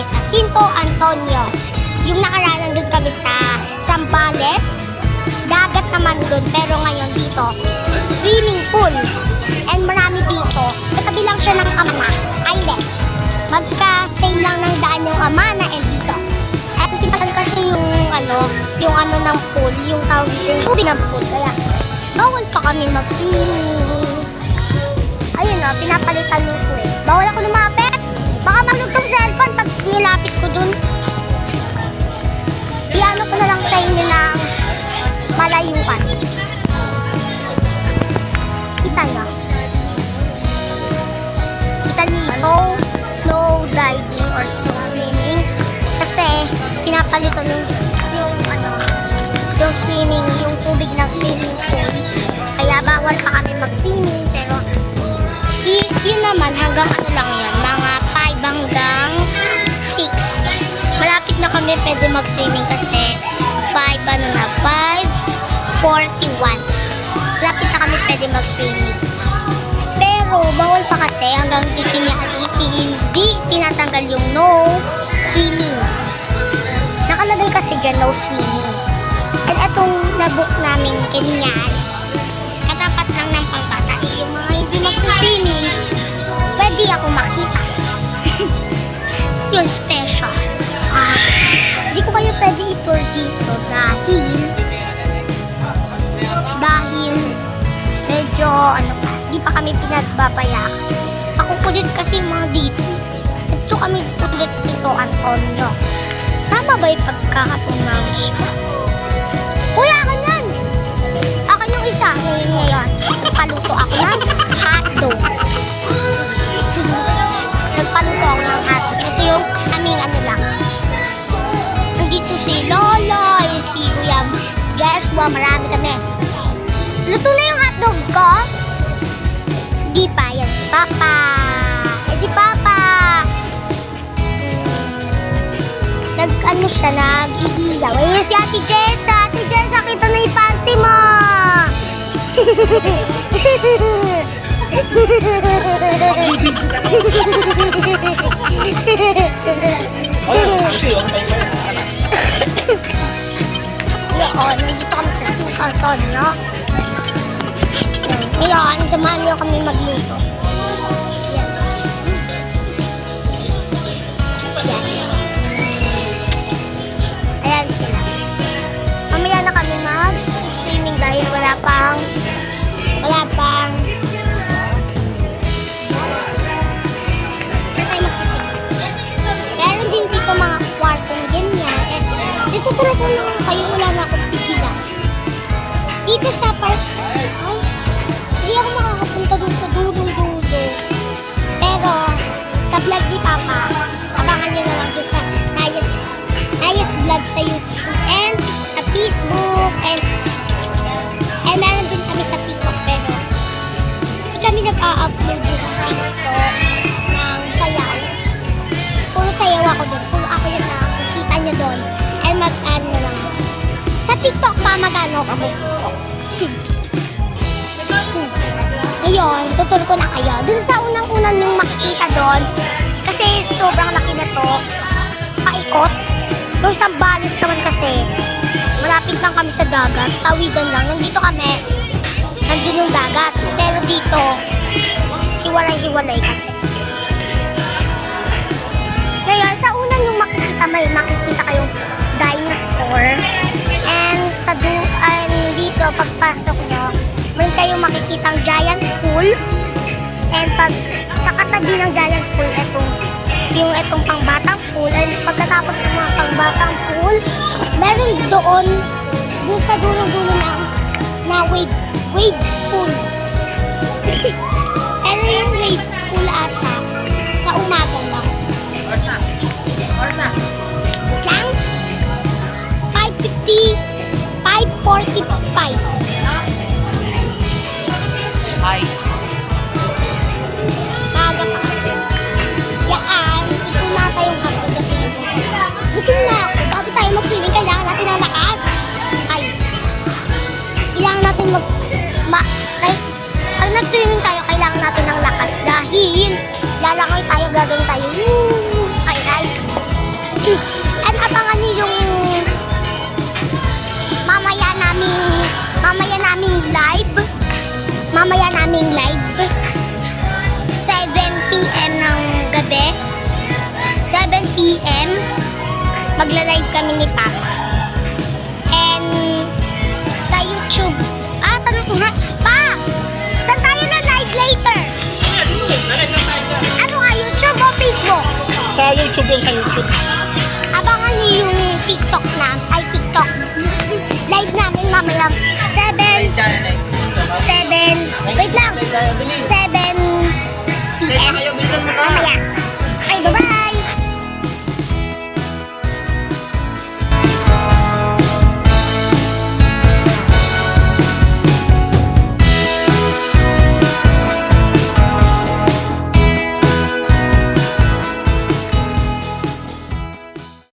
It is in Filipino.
is Jacinto Antonio. Yung nakaraan nandun kami sa Zambales. Dagat naman dun, pero ngayon dito, swimming pool. And marami dito. Katabi lang siya ng Amana Island. Magka-same lang ng daan yung Amana and dito. At tipagan kasi yung ano ng pool, yung tawag yung tubig ng pool. Kaya bawal pa kami mag-swimming. Ayun o, pinapalitan mo ko eh. Bawal ako lumapit. Baka maglutong cellphone pag nilapit ko dun. Iano ko na lang sa inyo ng malayuan. Kita nyo. Kita nyo, no diving or swimming. Kasi pinapalitan yung swimming, yung tubig ng swimming pool. Kaya bawal pa kami mag-swimming. Pero yun naman, hanggang ano lang yan, mga 5 hanggang 6. Malapit na kami pwede mag-swimming kasi 5:41. Malapit na kami pwede mag-swimming. Pero bawal pa kasi hanggang hindi tinatanggal yung no swimming. Nakalagay kasi dyan no swimming. And itong nabook namin kanyan, katapat lang ng pangbata. Yung mga hindi mag-swimming, pwede ako makita. Yung special. Hindi ko kayo pwede i-tour dito dahil medyo di pa kami pinagbabayak. Ako kulit kasi yung mga dito. Ito kami kulit sa Jacinto Antonio. Tama ba yung pagkakatunang siya? Kuya, akin yan! Akin yung isa ngayon. Nagpaluto ako ng hotdog. Nagpaluto ako ng hotdog. Ito yung aming lang. Nandito si Lola, si Kuya Joshua, marami kami. Luto na yung hotdog ko? Di pa, yan si Papa. Si Papa. Siya, nag-iiyaw. Ayun si Ate Jessa. Ate Jessa, kita na yung panty mo. Yun, nandito kami sa Jacinto Antonio. Ngayon, samahan niyo kami magluto. Ayan sila. Mamaya na kami mag-swimming dahil wala pang meron din dito mga kwartong ganyan. Tuturo ko na kayo, wala na akong tigilan. Dito sa park, hindi ako makakapunta dun sa dulong-dulo. Pero, sa vlog ni Papa, abangan nyo na lang dun sa Nayas Vlog sa YouTube and sa Facebook and meron din kami sa TikTok. Pero, hindi kami nag-a-upload dun sa TikTok ng sayaw. Puro sayaw ako dun. Puro ako yun na kita nyo dun. And mag-ano na lang. Sa TikTok pa mag-ano ako. Ngayon, tuturo ko na kayo. Dun sa unang-unang yung makikita doon, kasi sobrang laki na to, paikot. Doon sa Zambales naman kasi, malapit lang kami sa dagat, tawidan lang. Nandito kami, nandun yung dagat. Pero dito, hiwalay-hiwalay kasi. Ngayon, sa unang yung makikita, may makikita kayong dinosaur. And dito, pagpasok nyo, may kayong makikitang giant pool. And sa katabi ng giant pool, itong pangbatang pool. And pagkatapos ng mga pangbatang pool, meron doon sa dulo-dulo na wave pool. Pero yung wave pool ata, sa umaga lang. Lang? 5:50, 5:45. Hi. Maaga pa kasi. Yaan, ito na tayong hapon kasi gutom na ako. Bago tayo mag-swimming, kailangan natin ng lakas. Ay, kailangan natin pag nag-swimming tayo, kailangan natin ng lakas dahil lalangoy tayo, gagawin tayo. Ay. kaming live. 7 p.m. ng gabi. 7 p.m. Magla-live kami ni Papa. And sa YouTube. Tanong ko nga. Pa! Saan tayo na live later? Ano nga? YouTube o Facebook? Sa YouTube yun, sa YouTube. Abangan niyo yung TikTok na. Ay, TikTok. Live namin mamaya. 7. Wait lang. 7 p.m. Mamaya.